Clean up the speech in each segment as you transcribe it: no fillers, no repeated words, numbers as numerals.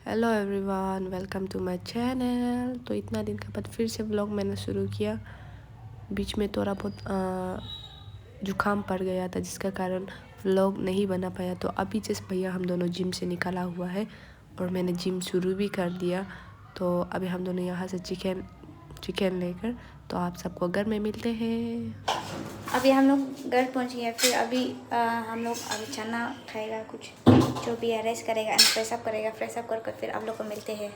Hello everyone, welcome to my channel. तो इतना दिन के बाद फिर से व्लॉग मैंने शुरू किया। बीच में थोड़ा बहुत जुकाम पड़ गया था, जिसका कारण व्लॉग नहीं बना पाया। तो अभी जस्ट भैया हम दोनों जिम से निकला हुआ है और मैंने जिम शुरू भी कर दिया। तो अभी हम दोनों यहाँ से चिकन लेकर तो आप सबको घर में मिलते हैं। अभी हम लोग घर पहुँच गए। फिर अभी हम लोग अभी चना खाएगा, कुछ जो भी है रेस्ट करेगा एंड फ्रेशअप करेगा। फ्रेशअप कर फिर आप लोग को मिलते हैं।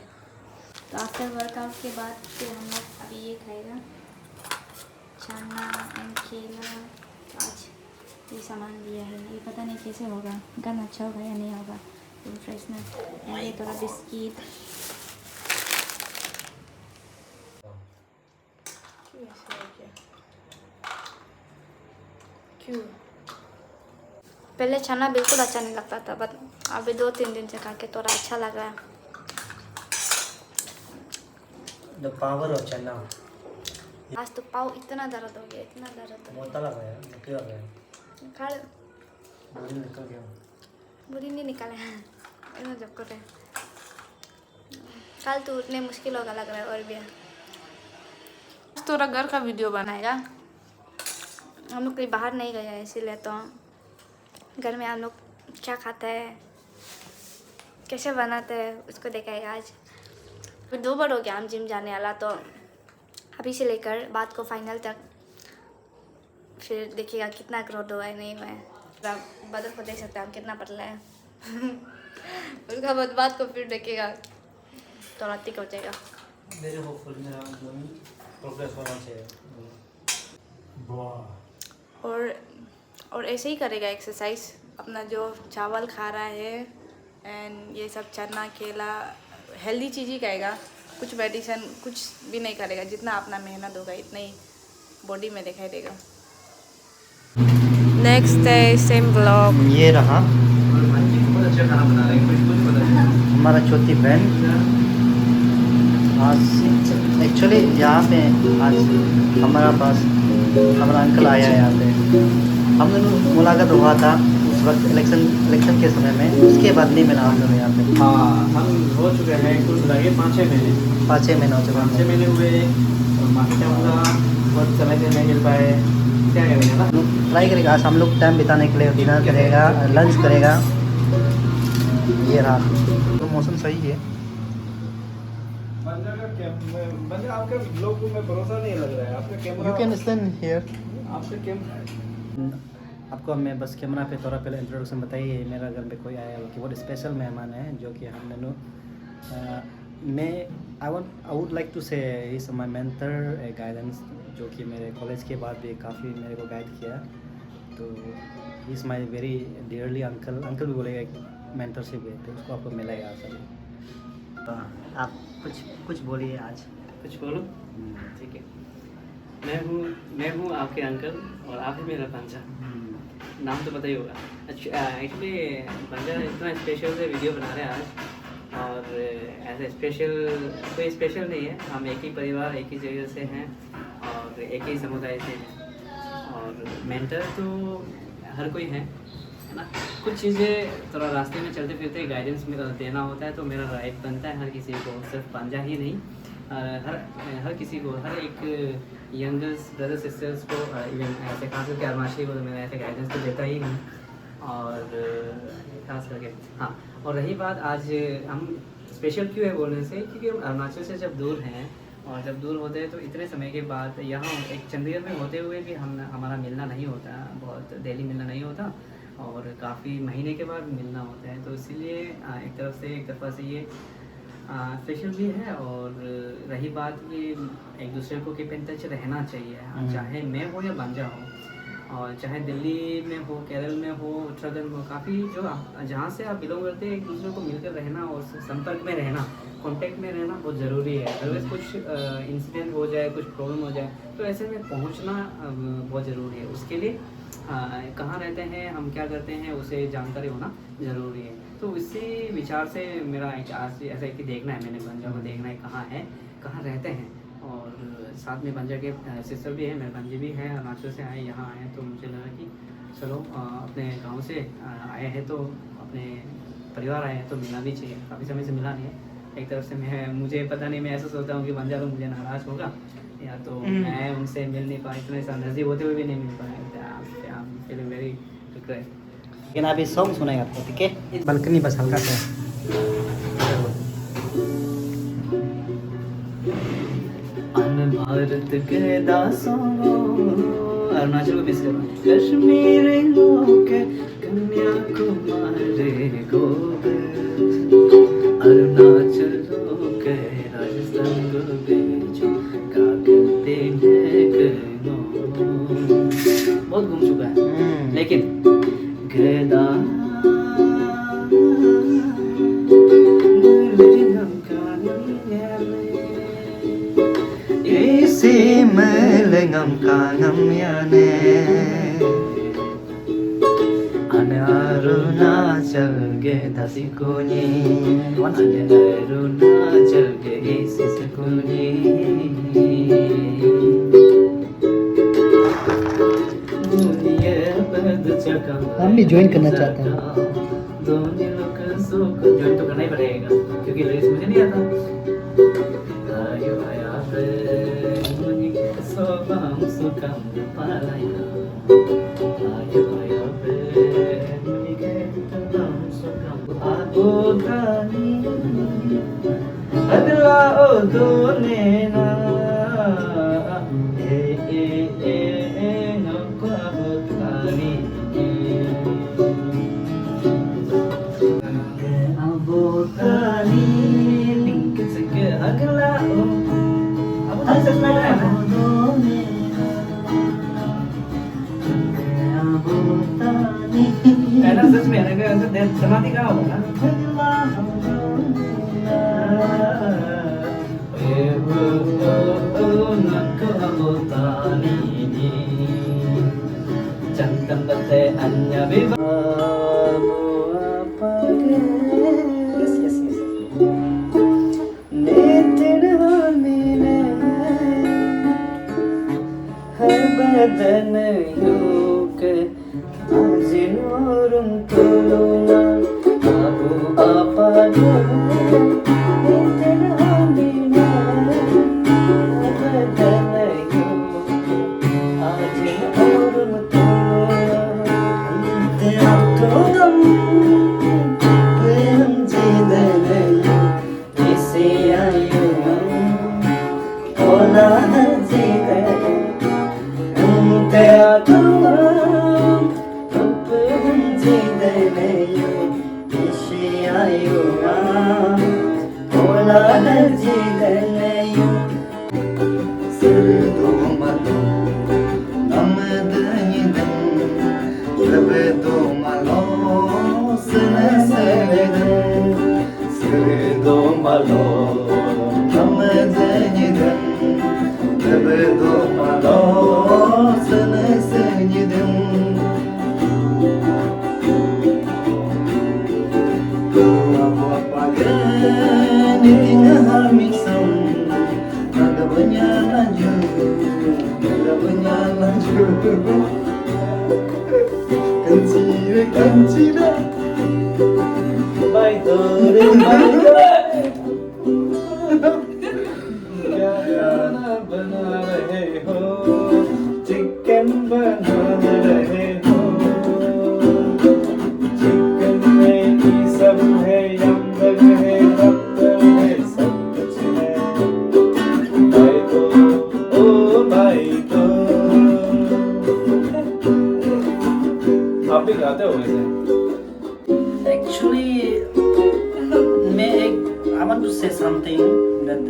तो आफ्टर वर्कआउट के बाद फिर हम लोग अभी ये खाएगा, चना एंड केला। तो आज ये सामान लिया है, ये पता नहीं कैसे होगा, गन अच्छा होगा या नहीं होगा। तो फ्रेशनर एंड ये थोड़ा बिस्किट। क्यों? पहले चना बिल्कुल अच्छा नहीं लगता था, बट अभी 2-3 दिन से खा के थोड़ा अच्छा लग रहा है। The power of चना। आज तो पाव इतना दर्द हो गया, इतना दर्द हो मोटा लग रहा है, निकल गया। गया। खा लो। बोली निकल गया। बुरी नहीं निकाले हैं, इतना जब कर रहे कल तो उतने मुश्किल होगा लग रहा है। और भी थोड़ा घर का वीडियो बनाएगा। हम लोग कहीं बाहर नहीं गए हैं, इसीलिए तो घर में हम लोग क्या खाते हैं, कैसे बनाते हैं, उसको दिखाएगा आज। फिर 2 बार हो गया हम जिम जाने वाला, तो अभी से लेकर बात को फाइनल तक फिर देखिएगा कितना ग्रोथ हुआ है नहीं हुआ है। बदल को देख सकते हैं हम कितना पतला है। उसका बाद बात को फिर देखिएगा थोड़ा थिक हो जाएगा। मेरे होपफुल मेरा प्रोग्रेस होना चाहिए। और ऐसे ही करेगा एक्सरसाइज। अपना जो चावल खा रहा है एंड ये सब चना केला हेल्दी चीज़ ही खाएगा, कुछ मेडिसिन कुछ भी नहीं करेगा। जितना अपना मेहनत होगा इतना ही बॉडी में दिखाई देगा। Next day same blog. ये रहा बहुत अच्छा खाना बना रहे हैं, कुछ पता नहीं। हमारा छोटी बहन। आज एक्चुअली यहाँ पे आज हमारा पास हमारा अंकल आया है यहाँ पे। हम दोनों मुलाकात हुआ था उस वक्त इलेक्शन के समय में, उसके बाद नहीं मिला हम दोनों यहाँ पे। हाँ, हम हो चुके हैं कुल मिला के 5-6 महीने। 5-6 महीने हो चुका 5-6 महीने हुए। माफी चाहूँगा, बहुत समय से नहीं मिल पाए। क्या करेंगे ना, ट्राई करेगा आज हम लोग टाइम बिताने के लिए। डिनर करेगा, लंच करेगा। ये रहा तो मौसम सही है। बंदा आपका लोग को मैं भरोसा नहीं लग रहा है। आपका camera, you can stand here. आपका कैमरा। आपको मैं बस कैमरा पे थोड़ा पहले इंट्रोडक्शन बताइए। मेरा घर में कोई आया है कि बहुत स्पेशल मेहमान है, जो कि हम दोनों मैं आई वुड लाइक टू से इज माई मेंटर गाइडेंस, जो कि मेरे कॉलेज के बाद भी काफ़ी मेरे को गाइड किया। तो he is my very dearly uncle भी बोलेगा, एक मेंटरशिप है तो उसको आपको मिलेगा सभी। तो आप कुछ बोलिए आज। कुछ बोलो, ठीक है। मैं हूँ आपके अंकल और आप ही मेरा पंजा। नाम तो पता ही होगा। अच्छा, एक्चुअली पंजा इतना स्पेशल से वीडियो बना रहे हैं आज। और ऐसे स्पेशल कोई स्पेशल नहीं है, हम एक ही परिवार एक ही जगह से हैं और एक ही समुदाय से हैं। और मेंटर तो हर कोई है ना। कुछ चीज़ें थोड़ा रास्ते में चलते फिरते गाइडेंस देना होता है, तो मेरा राइट बनता है हर किसी को, सिर्फ पंजा ही नहीं, हर किसी को, हर एक यंगर्स ब्रदर सिस्टर्स को, इवन ऐसे खास करके अरमाशी को तो मैं ऐसे गाइडेंस तो देता ही हूँ। और खास करके हाँ, और रही बात आज हम स्पेशल क्यों है बोलने से, क्योंकि हम अरुणाचल से जब दूर हैं और जब दूर होते हैं तो इतने समय के बाद यहाँ एक चंडीगढ़ में होते हुए भी हमारा मिलना नहीं होता, बहुत डेली मिलना नहीं होता और काफ़ी महीने के बाद मिलना होता है। तो इसीलिए एक तरफा से ये स्पेशल भी है। और रही बात ये एक दूसरे को कीप इन टच रहना चाहिए, चाहे मैं हो या बंजा हो, और चाहे दिल्ली में हो, केरल में हो, उत्तराखंड हो, काफ़ी जो जहाँ से आप बिलोंग करते हैं, एक दूसरे को मिलकर रहना और संपर्क में रहना, कांटेक्ट में रहना बहुत ज़रूरी है। अदरवाइज कुछ इंसिडेंट हो जाए, कुछ प्रॉब्लम हो जाए, तो ऐसे में पहुँचना बहुत ज़रूरी है। उसके लिए कहाँ रहते हैं, हम क्या करते हैं, उसे जानकारी होना ज़रूरी है। तो इसी विचार से मेरा आज ऐसा कि देखना है, मैंने बंजा को देखना है कहाँ है, कहाँ रहते हैं। और साथ में बंजा के सिस्टर भी है, मेरे बंजे भी हैं, अरुणाचल से आए, यहाँ आए, तो मुझे लगा कि चलो अपने गांव से आए हैं तो अपने परिवार आए हैं तो मिलना भी चाहिए, काफ़ी समय से मिला नहीं है। एक तरफ से मुझे पता नहीं, मैं ऐसा सोचता हूँ कि बंजा लोग मुझे नाराज़ होगा या तो मैं उनसे मिल नहीं पाया, इतने साल नज़दीक होते हुए भी नहीं मिल पाया। Feeling very regret. लेकिन अभी सॉन्ग सुनेगा आपको, ठीक है? बालकनी बस हल्का सा भारत के दासों अरुणाचल को मिस कर रहा हूँ। कश्मीर के कन्याकुमारी को अरुणाचल के राजस्थान को बेचो का करते हैं बहुत घूम चुका है लेकिन गदा isi melengam kangam yane ane Arunachal ge dasikuni ane Arunachal ge isi sikuni हम भी ज्वाइन करना चाहते हैं। ज्वाइन तो करना ही पड़ेगा क्योंकि लिरिक्स मुझे नहीं आता। सच में समाधि कहाँ होगा चंदन बते अन्य बदन योग आजिनोरुम तुलुना अबू आपागे नितना बिना बदन योग आजिनोरुम तुलुना तेरा तोदम प्रेम जीदने इसे आयु ओला जीदने तेरा तोदम प्रेम जीदने इसे आयु ओला जीदने सिरदो मलो नमदनिदन लबदो मलो सनसदन सिरदो मलो नमदनिदन लबदो मलो सनसदन Kancira baitore baitore खाना बना रहे हो चिकन बना रहे हो चिकन में ही सब है यंबर है रब्बर है सब कुछ है भाई तो ओ भाई तो आप भी गाते हो वैसे Actually, मैं एक I want to say something that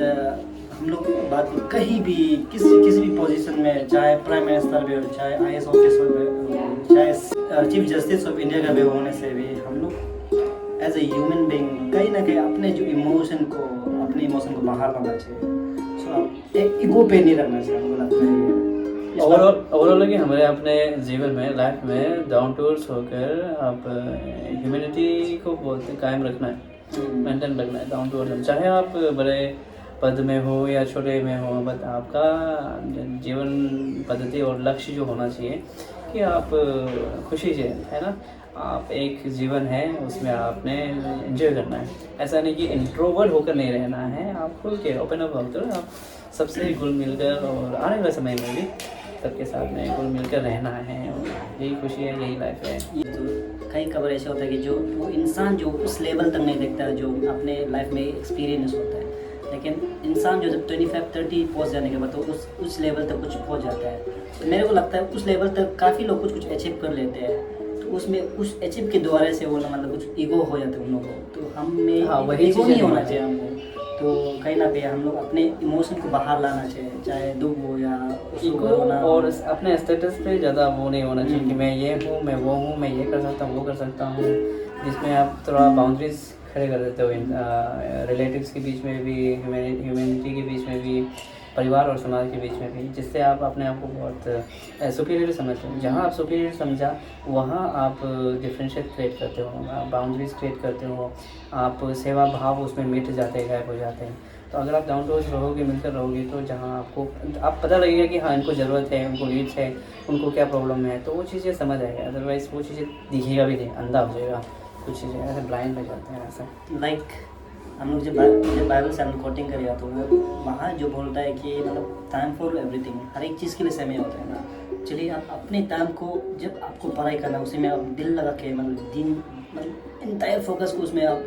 हम लोग बात कहीं भी किसी भी पोजीशन में, चाहे प्राइम मिनिस्टर भी हो, चाहे IAS ऑफिसर भी हो, चाहे चीफ जस्टिस ऑफ इंडिया का भी होने से भी हम लोग एज ए ह्यूमन बीइंग कहीं ना कहीं अपने जो इमोशन को बाहर लाना चाहिए। सो एक ईगो पे नहीं रखना चाहिए, हमको लगता है। ओवरऑल कि हमारे अपने जीवन में लाइफ में डाउन टू अर्थ होकर आप ह्यूमैनिटी को बोलते कायम रखना है, मेंटेन रखना है डाउन टू अर्थ। चाहे आप बड़े पद में हो या छोटे में हो, बट आपका जीवन पद्धति और लक्ष्य जो होना चाहिए कि आप खुशी से है ना, आप एक जीवन है उसमें आपने एंजॉय करना है। ऐसा नहीं कि इंट्रोवर्ट होकर नहीं रहना है, आप खुल के ओपन अप होकर आप सबसे घुल मिलकर और आने वाले समय में भी सबके साथ में घुल मिलकर रहना है। और यही खुशी है, यही लाइफ है। तो कई कबार ऐसे होता है कि जो वो इंसान जो उस लेवल तक नहीं देखता है जो अपने लाइफ में एक्सपीरियंस होता है, लेकिन इंसान जो जब 25-30 पहुँच जाने के बाद तो उस लेवल तक कुछ पहुँच जाता है। तो मेरे को लगता है उस लेवल तक काफ़ी लोग कुछ अचीव कर लेते हैं, तो उसमें उस अचीव के द्वारा से वो मतलब कुछ ईगो हो जाता है उन लोगों को। तो हम में वही ईगो चीज़ें नहीं होना चाहिए हमको। तो कहीं ना कहीं हम लोग अपने इमोशन को बाहर लाना चाहिए, चाहे दुख हो या ईगो और अपने स्टेटस पे ज़्यादा वो नहीं होना चाहिए कि मैं ये हूँ, मैं वो हूँ, मैं ये कर सकता हूँ, वो कर सकता हूँ, जिसमें आप थोड़ा बाउंड्रीज खड़े कर देते हो रिलेटिव्स के बीच में भी, ह्यूमैनिटी के बीच में भी, परिवार और समाज के बीच में भी, जिससे आप अपने आप को बहुत सुपीरियर समझते हो। जहाँ आप सुपीरियर समझा वहाँ आप डिफरेंशिएट क्रिएट करते हो, आप बाउंड्रीज क्रिएट करते हो, आप सेवा भाव उसमें मिट जाते हैं, गायब हो जाते हैं। तो अगर आप डाउन टू अर्थ रहोगे, मिलकर रहोगे, तो जहाँ आपको आप पता लगेगा कि हाँ इनको ज़रूरत है, उनको नीड्स है, उनको क्या प्रॉब्लम है, तो वो चीज़ें समझ आएगा। अदरवाइज़ वो चीज़ें दिखेगा भी नहीं, अंधा हो जाएगा, कुछ चीज़ें ऐसे ब्लाइंड हो जाते हैं। ऐसा लाइक हम लोग जब बाइबल से हम कोटिंग करेगा तो वो वहाँ जो बोलता है कि मतलब टाइम फॉर एवरीथिंग, हर एक चीज़ के लिए समय होता है ना। चलिए आप अपने टाइम को, जब आपको पढ़ाई करना है उसी में आप दिल लगा के मतलब दिन मतलब इंटायर फोकस को उसमें आप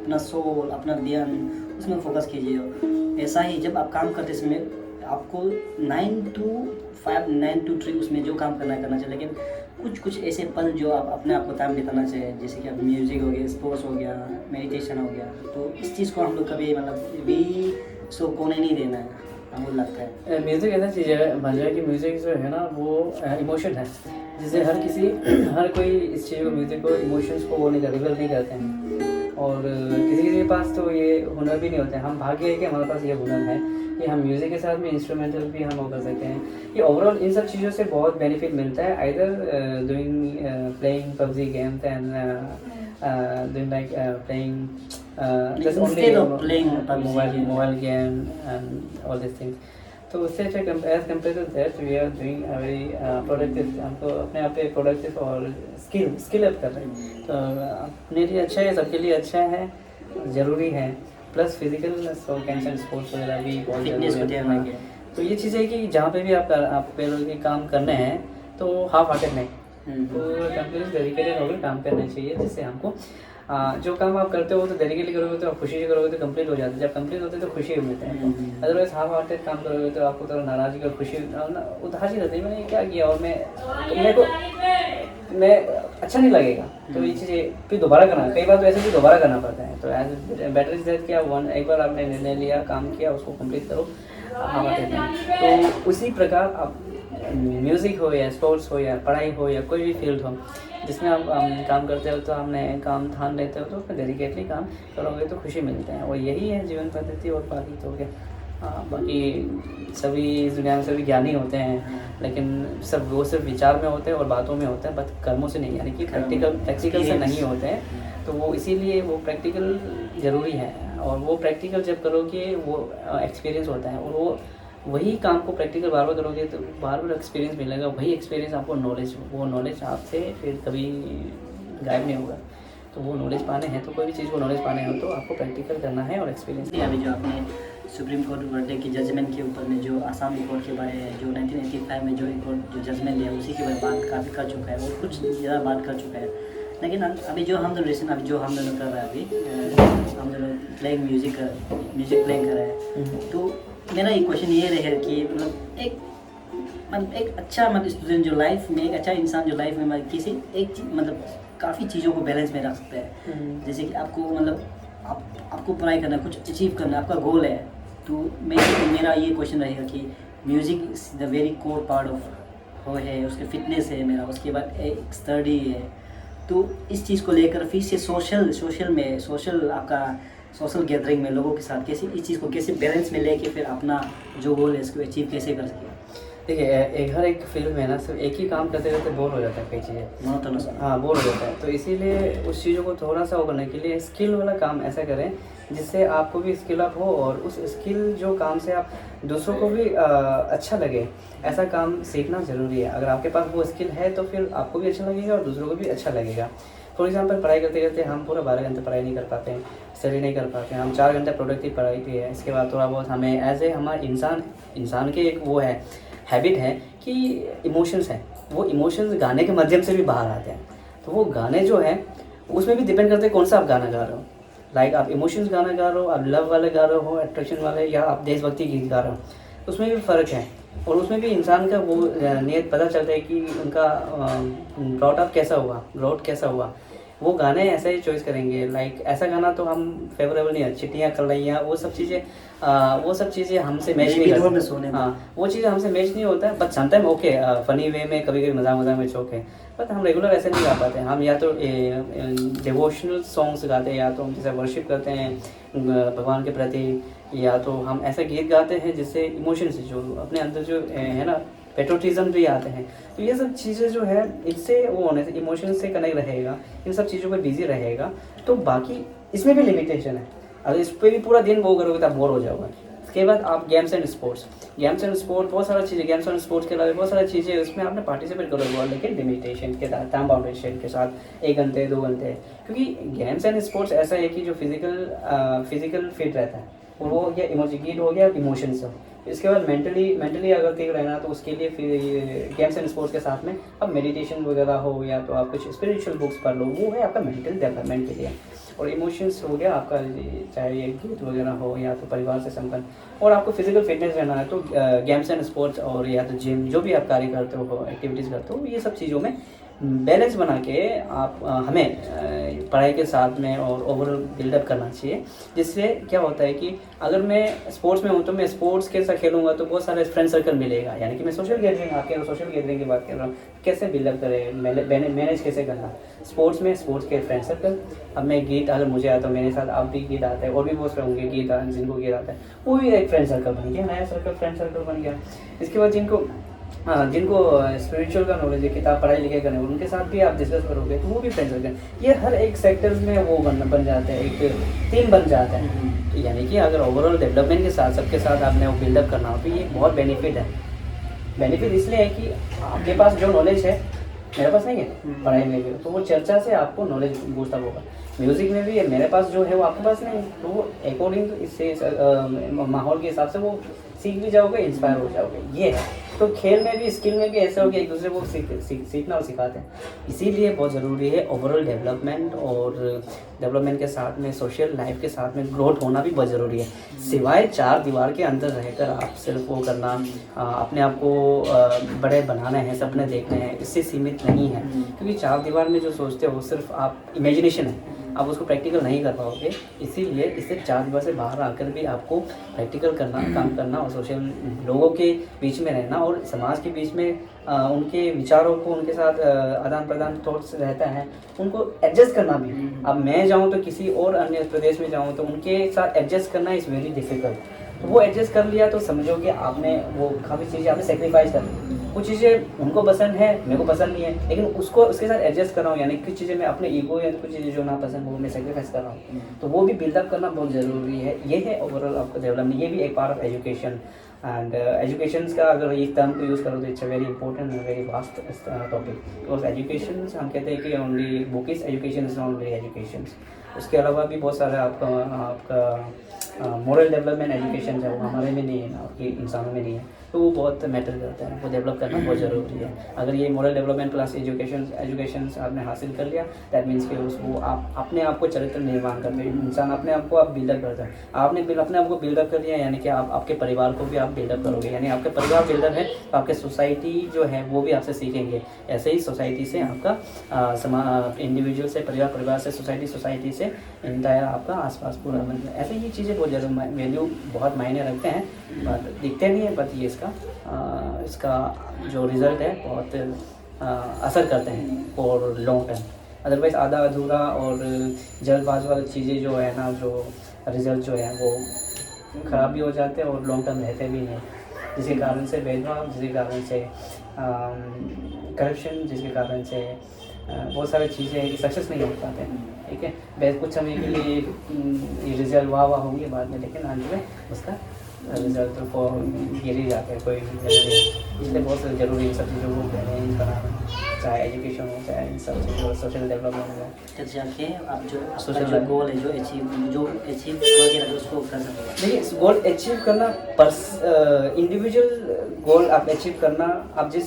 अपना सोल, अपना ध्यान उसमें फोकस कीजिए। ऐसा ही जब आप काम करते समय आपको 9 to 5, 9 to 3 उसमें जो काम करना चाहिए, लेकिन कुछ ऐसे पल जो आप अपने आप को टाइम बिताना चाहिए, जैसे कि आप म्यूज़िक हो गया, स्पोर्ट्स हो गया, मेडिटेशन हो गया। तो इस चीज़ को हम लोग कभी मतलब भी सो कोने नहीं देना है, हमको लगता है। म्यूज़िक ऐसा चीज़ है भांजा कि म्यूज़िक जो है ना वो इमोशन है, जिसे हर कोई इस चीज़ को, म्यूज़िक को, इमोशंस को वो नहीं रिवील नहीं करते हैं। और किसी के पास तो ये हुनर भी नहीं होता है। हम भाग्य है कि हमारे पास ये हुनर है कि हम म्यूज़िक के साथ में इंस्ट्रूमेंटल भी हम वो कर सकते हैं। ये ओवरऑल इन सब चीज़ों से बहुत बेनिफिट मिलता है, either doing playing PUBG games and doing like playing just only Instead of playing PUBG mobile game and all these things. तो उससे अच्छा as compared to that we are doing a very productive, हमको अपने आप पे productive और skill up कर रहे हैं। तो अपने लिए अच्छा है, सबके लिए अच्छा है, ज़रूरी है। प्लस फिजिकल कैंसर स्पोर्ट्स वगैरह भी बहुत ज़रूरी है। तो ये चीज़ है कि जहाँ पे भी आप पे के काम करने हैं तो हाफ हार्टेड नहीं, तो कंप्लीट डेडिकेटेड होकर काम करना चाहिए, जिससे हमको जो काम आप करते हो तो डेडिकेटली करोगे तो आप खुशी से करोगे तो कंप्लीट हो जाता है। जब कंप्लीट होते हैं तो खुशी मिलते हैं। अदरवाइज हाफ हार्टेड काम करोगे तो आपको तो नाराज़गी और खुशी उदासी रहती है, मैंने क्या किया और मैं अच्छा नहीं लगेगा। तो ये चीज़ें फिर दोबारा करना, कई बार तो ऐसे भी दोबारा करना पड़ता है। तो एज बेटर इज दैट क्या एक बार आपने निर्णय लिया, काम किया, उसको कंप्लीट करो, हाफ हार्टेड नहीं। तो उसी प्रकार आप म्यूज़िक हो या स्पोर्ट्स हो या पढ़ाई हो या कोई भी फील्ड हो जिसमें आप काम करते हो, तो आपने काम ठान लेते हो तो उसमें डेडिकेटली काम करोगे तो खुशी मिलते हैं। और यही है जीवन पद्धति। और बाकी तो क्या, बाकी सभी इस दुनिया में सभी ज्ञानी होते हैं, लेकिन सब वो सिर्फ विचार में होते हैं और बातों में होते हैं, बट कर्मों से नहीं, यानी कि प्रैक्टिकल से नहीं होते हैं। तो वो इसीलिए वो प्रैक्टिकल ज़रूरी है। और वो प्रैक्टिकल जब करोगे वो एक्सपीरियंस होता है, और वो वही काम को प्रैक्टिकल बार बार करोगे तो बार बार एक्सपीरियंस मिलेगा। वही एक्सपीरियंस आपको नॉलेज, वो नॉलेज आपसे फिर कभी गायब नहीं होगा। तो वो नॉलेज पाने हैं, तो कोई भी चीज़ को नॉलेज पाने हो तो आपको प्रैक्टिकल करना है और एक्सपीरियंस। अभी जो आपने सुप्रीम कोर्ट वर्डिक्ट की जजमेंट के ऊपर में जो आसाम कोर्ट के बारे में जो 1985 में जो कोर्ट जो जजमेंट दिया उसी के बारे में बात काफ़ी कर चुका है और कुछ ज़्यादा बात कर चुका है। लेकिन अभी जो हम लोग अभी जो हम लोग कर रहे हैं, अभी हम लोग प्लेइंग म्यूज़िक प्लेइंग कर रहे हैं। तो मेरा एक क्वेश्चन ये रहेगा कि मतलब एक अच्छा मतलब स्टूडेंट जो लाइफ में, एक अच्छा इंसान जो लाइफ में किसी एक मतलब काफ़ी चीज़ों को बैलेंस में रख सकता है। जैसे कि आपको मतलब आपको पढ़ाई करना, कुछ अचीव करना, आपका गोल है। तो मेरा ये क्वेश्चन रहेगा कि music is the very core part of हो है, उसके फिटनेस है मेरा, उसके बाद एक स्टडी है। तो इस चीज़ को लेकर फिर से सोशल आपका सोशल गैदरिंग में लोगों के साथ कैसे इस चीज़ को कैसे बैलेंस में लेके फिर अपना जो गोल है इसको अचीव कैसे कर सके। देखिए हर एक फील्ड में ना सिर्फ एक ही काम करते करते बोर हो जाता है, कई चीज़ें बोर हो जाता है। तो इसीलिए उस चीज़ों को थोड़ा सा वो करने के लिए स्किल वाला काम ऐसा करें जिससे आपको भी स्किल अप हो, और उस स्किल जो काम से आप दूसरों को भी अच्छा लगे, ऐसा काम सीखना ज़रूरी है। अगर आपके पास वो स्किल है तो फिर आपको भी अच्छा लगेगा और दूसरों को भी अच्छा लगेगा। फॉर एग्जाम्पल पढ़ाई करते करते हम पूरा 12 घंटे पढ़ाई नहीं कर पाते हैं, स्टडी नहीं कर पाते हैं, हम 4 घंटे प्रोडक्टिव पढ़ाई की है, इसके बाद थोड़ा बहुत हमें एज ए हमारे इंसान के एक वो है हैबिट है कि इमोशंस हैं, वो इमोशंस गाने के माध्यम से भी बाहर आते हैं। तो वो गाने जो है उसमें भी डिपेंड करते हैं कौन सा आप गाना गा रहे हो। लाइक आप इमोशंस गाना गा रहे हो, आप लव वाले गा रहे हो, अट्रैक्शन वाले, या आप देशभक्ति गीत गा रहे हो, उसमें भी फ़र्क है। और उसमें भी इंसान का वो नियत पता चलता है कि उनका ग्रोट कैसा हुआ। वो गाने ऐसा ही चॉइस करेंगे। लाइक ऐसा गाना तो हम फेवरेबल नहीं है, चिट्टियाँ कलैया, वो सब चीज़ें हमसे मैच नहीं करती। हाँ, वो चीज़ें हमसे मैच नहीं होता है। But sometime okay, funny way में कभी कभी मज़ा में ओके, बट हम रेगुलर ऐसे नहीं गा पाते। हम या तो डिवोशनल सॉन्ग्स गाते हैं, या तो हम जैसे वर्शिप करते हैं भगवान के प्रति, या तो हम ऐसे गीत गाते हैं जिससे इमोशंस जो अपने अंदर जो है ना, पेट्रोटिज्म भी आते हैं। तो ये सब चीज़ें जो है इससे वो होने से इमोशंस से कनेक्ट रहेगा, इन सब चीज़ों पर बिजी रहेगा। तो बाकी इसमें भी लिमिटेशन है, अगर इस पर भी पूरा दिन वो करोगे तो आप बोर हो जाओगे। उसके बाद आप गेम्स एंड स्पोर्ट्स बहुत सारा चीज़ें, गेम्स एंड स्पोर्ट्स के अलावा बहुत सारी चीज़ें उसमें आपने पार्टिसिपेट करोगे, लेकिन लिमिटेशन के साथ, टाइम बाउंडेशन के साथ, 1 घंटे 2 घंटे। क्योंकि गेम्स एंड स्पोर्ट्स ऐसा है कि जो फिजिकल फिट रहता है, और वो या गीत हो गया, इमोशंस हो। इसके बाद मेंटली अगर ठीक रहना, तो उसके लिए फिर गेम्स एंड स्पोर्ट्स के साथ में अब मेडिटेशन वगैरह हो, या तो आप कुछ स्पिरिचुअल बुक्स पढ़ लो, वो है आपका मेंटल डेवलपमेंट के लिए। और इमोशंस हो गया आपका, चाहे ये गीत वगैरह हो या तो परिवार से संबंध। और आपको फिजिकल फिटनेस रहना है तो गेम्स एंड स्पोर्ट्स और या तो जिम, जो भी आप कार्य करते हो, एक्टिविटीज़ करते हो, ये सब चीज़ों में बैलेंस बना के आप हमें पढ़ाई के साथ में और ओवरऑल बिल्डअप करना चाहिए। जिससे क्या होता है कि अगर मैं स्पोर्ट्स में हूँ तो मैं स्पोर्ट्स के साथ खेलूँगा तो बहुत सारे फ्रेंड सर्कल मिलेगा। यानी कि मैं सोशल गैदरिंग की बात कर रहा हूँ, कैसे बिल्डअप करें, मैनेज कैसे करना स्पोर्ट्स के फ्रेंड सर्कल। अब मैं गीत, अगर मुझे आता है, मेरे साथ आप भी गीत आता है, और भी बहुत होंगे गीत जिनको गीत आता है, वो भी एक फ्रेंड सर्कल बन गया, नया फ्रेंड सर्कल बन गया। इसके बाद जिनको स्पिरिचुअल का नॉलेज है, किताब पढ़ाई लिखाई करने, उनके साथ भी आप डिस्कस करोगे तो वो भी फ्रेंड्स होते हैं। ये हर एक सेक्टर्स में वो बन जाते हैं, एक टीम बन जाता है। तो यानी कि अगर ओवरऑल डेवलपमेंट के साथ सबके साथ आपने वो बिल्डअप करना हो तो ये बहुत बेनिफिट है। बेनिफिट इसलिए है कि आपके पास जो नॉलेज है मेरे पास नहीं है पढ़ाई में भी, तो वो चर्चा से आपको नॉलेज बूस्ट अप होगा। म्यूज़िक में भी है, मेरे पास जो है वो आपके पास नहीं, तो वो अकॉर्डिंग तो इससे माहौल के हिसाब से वो सीख भी जाओगे, इंस्पायर हो जाओगे। ये है। तो खेल में भी, स्किल में भी ऐसा हो कि एक दूसरे को सीखना और सिखाते हैं। इसीलिए बहुत ज़रूरी है ओवरऑल डेवलपमेंट, और डेवलपमेंट के साथ में सोशल लाइफ के साथ में ग्रोथ होना भी बहुत ज़रूरी है। सिवाय 4 दीवार के अंदर रहकर आप सिर्फ वो करना, अपने आप को बड़े बनाना है, सपने देखने हैं, इससे सीमित नहीं है। क्योंकि 4 दीवार में जो सोचते हो सिर्फ आप इमेजिनेशन है, आप उसको प्रैक्टिकल नहीं कर पाओगे। इसीलिए इससे 4 दीवार से बाहर आकर भी आपको प्रैक्टिकल करना, काम करना, और सोशल लोगों के बीच में रहना, और समाज के बीच में उनके विचारों को, उनके साथ आदान प्रदान थॉट्स रहता है, उनको एडजस्ट करना भी। अब मैं जाऊँ तो किसी और अन्य प्रदेश में जाऊँ तो उनके साथ एडजस्ट करना इज़ वेरी डिफ़िकल्ट। तो वो एडजस्ट कर लिया तो समझो कि आपने वो काफ़ी चीज़ें आपने सेक्रीफाइस कर ली। कुछ चीज़ें उनको पसंद है, मेरे को पसंद नहीं है, लेकिन उसके साथ एडजस्ट कर रहा हूँ। यानी कुछ चीज़ें मैं अपने ईगो या कुछ चीज़ें जो ना पसंद वो मैं सेक्रीफाइस कर रहा हूँ, तो वो भी बिल्डअप करना बहुत ज़रूरी है। ये है ओवरऑल आपका डेवलपमेंट। ये भी एक part of education. And education का अगर ये टर्म को यूज़ करो तो it's a very important, very vast topic. Because education हम कहते हैं कि only book is education, is only education. उसके अलावा भी बहुत सारे आपका मोरल डेवलपमेंट एजुकेशन है, वो हमारे में नहीं है ना, आपके इंसानों में नहीं है, तो वो बहुत मैटर करता है। वो डेवलप करना बहुत ज़रूरी है। अगर ये मोरल डेवलपमेंट प्लस एजुकेशन आपने हासिल कर लिया, दैट मीन्स कि वो आप अपने आप को चरित्र निर्माण करते हैं, इंसान अपने आप को आप बिल्डअप करते हैं। आपने अपने आप को बिल्डअप कर लिया, यानी कि आप आपके परिवार को भी आप बिल्डअप करोगे। यानी आपके परिवार बिल्डअप है तो आपके सोसाइटी जो है वो भी आपसे सीखेंगे। ऐसे ही सोसाइटी से आपका इंडिविजुअल से परिवार से सोसाइटी से इंटायर आपका आसपास पूरा बनता है। ऐसे ये चीज़ें बहुत ज़्यादा वैल्यू बहुत मायने रखते हैं, बट दिखते नहीं है, बट ये इसका जो रिज़ल्ट है बहुत असर करते हैं और लॉन्ग टर्म। अदरवाइज़ आधा अधूरा और जल्दबाज वाली चीज़ें जो है ना, जो रिज़ल्ट जो है वो ख़राब भी हो जाते हैं और लॉन्ग टर्म रहते भी नहीं, जिसके कारण से भेदभाव, जिसके कारण से करप्शन, जिसके कारण से बहुत सारी चीज़ें सक्सेस नहीं हो पाते हैं। ठीक है, कुछ समय के लिए ये रिजल्ट वाह होंगे बाद में, लेकिन अंत में उसका रिजल्ट फॉर गिर ही जाते हैं कोई भी जरूरी, इसलिए बहुत ज़रूरी इन सब चीज़ों को पहले ही कराना, चाहे एजुकेशन हो चाहे इन सब चीज़ों सोशल डेवलपमेंट हो। तब जाके आप जो Social आपका जो life। गोल है जो अचीव वगैरह उसको कर सकते देखिए गोल अचीव करना इंडिविजुअल गोल आप अचीव करना, आप जिस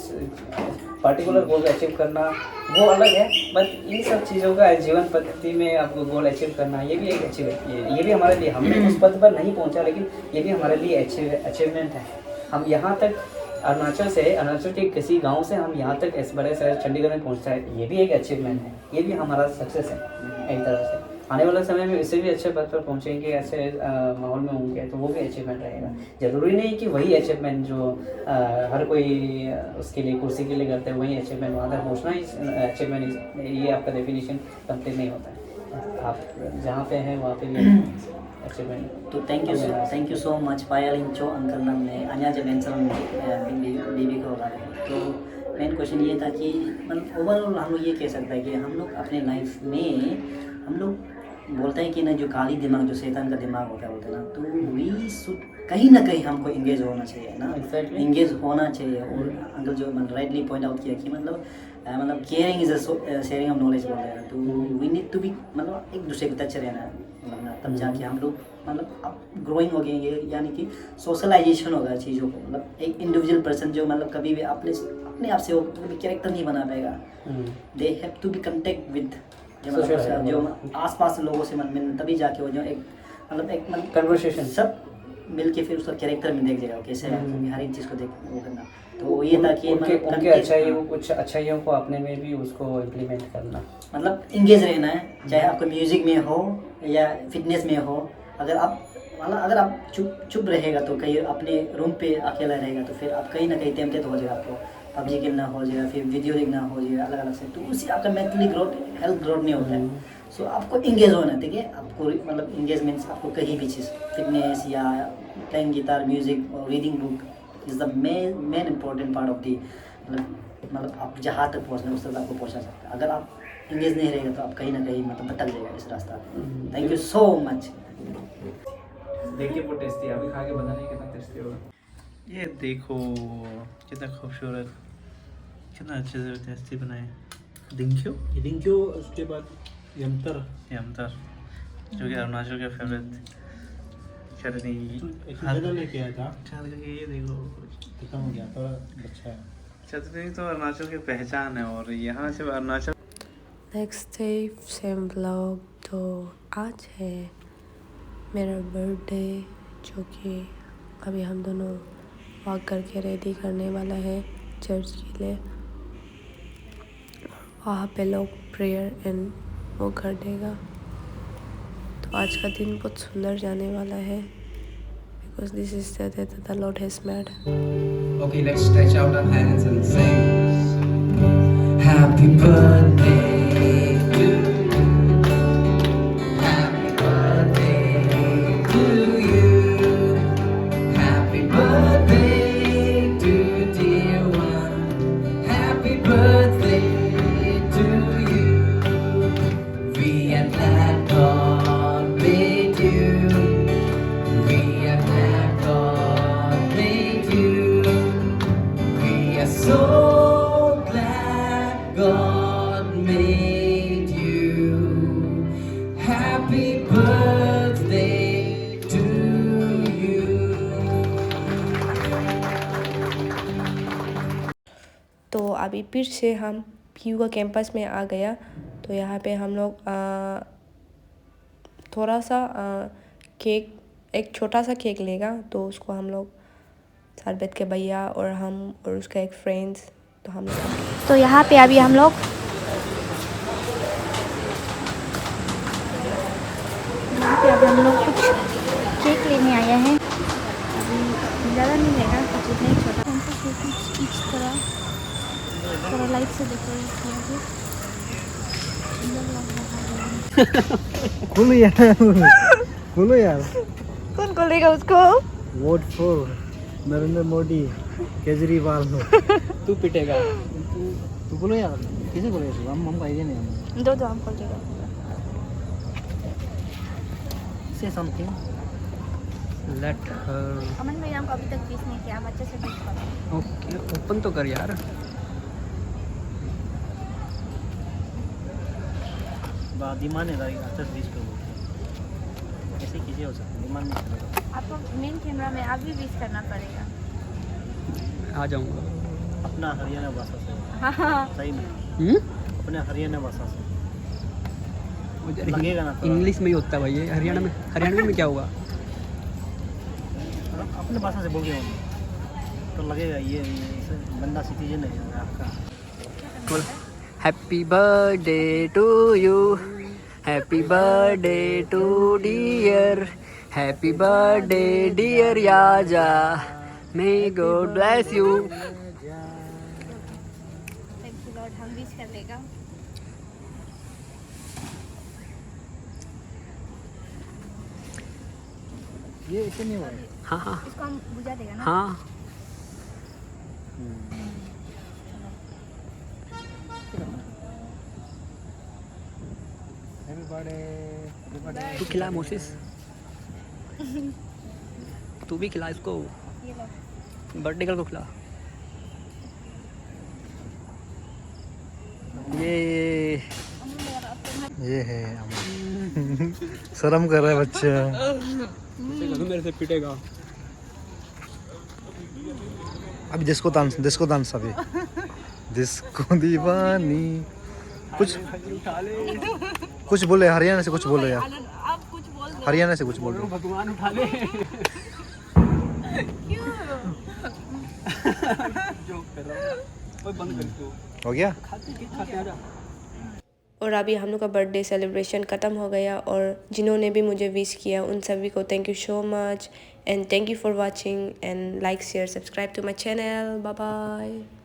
पर्टिकुलर गोल अचीव करना वो अलग है, बट इन सब चीज़ों का जीवन पद्धति में आपको गोल अचीव करना ये भी एक अचीव ये भी हमारे लिए, हमने उस पद पर नहीं पहुंचा लेकिन ये भी हमारे लिए अचीवमेंट है। हम यहाँ तक अरुणाचल के किसी गांव से हम यहाँ तक इस बड़े शहर चंडीगढ़ में पहुँचता है, ये भी एक अचीवमेंट है, ये भी हमारा सक्सेस है एक तरह से। आने वाले समय में इससे भी अच्छे पद पर पहुँचेंगे, अच्छे माहौल में होंगे तो वो भी अचीवमेंट रहेगा। ज़रूरी नहीं कि वही अचीवमेंट जो हर कोई उसके लिए कुर्सी के लिए करते हैं वही अचीवमेंट वहाँ तक पहुँचना ही अचीवमेंट, ये आपका डेफिनेशन कंप्लीट नहीं होता है। आप जहाँ पे हैं वहाँ पे भी अचीवमेंट। तो thank you so much Payal इंचो अंकल ने अन्य जब आंसर बीबी को होगा। तो मेन क्वेश्चन ये था कि मतलब ओवरऑल हम लोग ये कह सकते हैं कि हम लोग अपने लाइफ में हम लोग बोलते हैं कि ना जो काली दिमाग जो शैतान का दिमाग होता है बोलते हैं ना, तो वी शुड कहीं ना कहीं हमको इंगेज होना चाहिए ना, Exactly. इंगेज होना चाहिए। और अंकल जो राइटली पॉइंट आउट किया कि मतलब caring is sharing of knowledge बोलते हैं, तो वी नीड टू बी मतलब एक दूसरे के टच रहना है, मतलब ना तब जाके हम लोग मतलब अब ग्रोइंग हो गए, यानी कि सोशलाइजेशन होगा चीज़ों को। मतलब एक इंडिविजुअल पर्सन जो मतलब कभी भी अपने आप से वो कभी कैरेक्टर नहीं बना पाएगा, they have to be contact with जो आसपास लोगों से मिलना, तभी जाके वो जो एक मतलब कन्वर्सेशन सब मिल के फिर उसका कैरेक्टर में देख जाएगा कैसे है, क्योंकि हर एक चीज़ को देख वो करना। तो ये था कि उनके अच्छाइयों को अपने में भी उसको इम्प्लीमेंट करना, मतलब इंगेज रहना है, चाहे आपको म्यूजिक में हो या फिटनेस में हो। अगर आप चुप रहेगा तो कहीं अपने रूम पे अकेला रहेगा तो फिर आप कहीं ना कहीं टेम्पटेड हो जाएगा, आपको पबजी खेलना हो जाएगा, फिर वीडियो देखना हो जाएगा अलग अलग से, तो उससे आपका मेंटली ग्रोथ हेल्थ ग्रोथ नहीं होता है। सो आपको इंगेज होना है, ठीक है, आपको मतलब इंगेजमेंट आपको कहीं भी चीज़ फिटनेस या प्लेइंग गिटार म्यूजिक और reading book is the main important part of the मतलब आप जहाँ तक पहुँचना उस तक आपको पहुँचा सकते हैं। अगर आप इंगेज नहीं रहेगा तो आप कहीं ना कहीं मतलब भटक जाएगा इस रास्ता। Thank you so much. देखिए वो टेस्टी, अभी खा के बताने कितना टेस्टी होगा। ये देखो कितना खूबसूरत, कितना अच्छे से टेस्टी बनाए। डिंक्यो उसके बाद यमतर जो कि अरुणाचल का फेवरेट चटनी जगह लेके आया था, चल के ये देखो खत्म हो गया पर अच्छा है। चटनी तो अरुणाचल की पहचान है, और यहाँ से Arunachal. Next day same vlog. तो आज है मेरा बर्थडे, जो कि अभी हम दोनों वॉक करके रेडी करने वाला है चर्च के लिए। वहाँ पे लोग प्रेयर एंड वो कर देगा। तो आज का दिन बहुत सुंदर जाने वाला है, because this is the day that the Lord has made. Okay, let's stretch out our hands and sing Happy birthday to you. Happy birthday to you. Happy birthday to dear one. Happy birthday to you. We are glad God made you. We are glad God made you. We are so glad God made you. Happy birthday to you. तो अभी फिर से हम PU का campus में आ गया। तो यहाँ पे हम लोग थोड़ा सा केक, एक छोटा सा केक लेगा, तो उसको हम लोग साथ बैठ के भैया और हम और उसका एक फ्रेंड्स, तो हम लोग तो यहाँ पे अभी हम लोग कुछ केक लेने आए हैं। अभी ज़्यादा नहीं लेगा, कुछ इतना ही छोटा इस तरह थोड़ा लाइट से डेकोरेट किया है। खोलो यार कौन खोलेगा उसको? Vote for Narendra Modi Kejriwal. तू पिटेगा। तू बोलो यार, कैसे बोलेगा? हम आइडिया नहीं है। दो हम खोलेगा। से समथिंग लेट हर अमन भैया हमको अभी तक विश नहीं किया, हम अच्छे से विश करो। ओके ओपन तो कर यार। डिमांड है अच्छा से विश करो, ऐसे कीजिए हो सकता है, डिमांड नहीं करेगा। आपको मेन कैमरा में आप भी विश करना पड़ेगा। आ जाऊँगा। अपना हरियाणा भाषा से, हाँ सही में अपने हरियाणा भाषा से लगेगा ना थोड़ा। इंग्लिश में ही होता है भाई ये, हरियाणवी में क्या होगा? अपने भाषा से बोल रहे होंगे तो लगेगा ये बंदा सिटीजन है आपका। Happy birthday to you, happy birthday to dear, happy birthday dear याजा, may God bless you. Thank you Lord, हम विश कर लेगा। ये ऐसे नहीं हुआ है। हाँ हाँ इसको हम बुझा देगा ना। हाँ। Happy birthday. तू खिला मोसिस, तू भी खिला इसको, ये लो। बर्थडे गर्ल को खिला। ये है शर्म कर रहा है बच्चा। मेरे से पिटेगा। अभी डिस्को डांस अभी डिस्को दीवानी। कुछ बोले हरियाणा से, कुछ बोलो यार, हरियाणा से कुछ बोलो। भगवान उठा ले। हो गया। और अभी हम लोग का बर्थडे सेलिब्रेशन ख़त्म हो गया, और जिन्होंने भी मुझे विश किया उन सभी को thank you so much, and thank you for watching, and like share subscribe to my channel. Bye bye.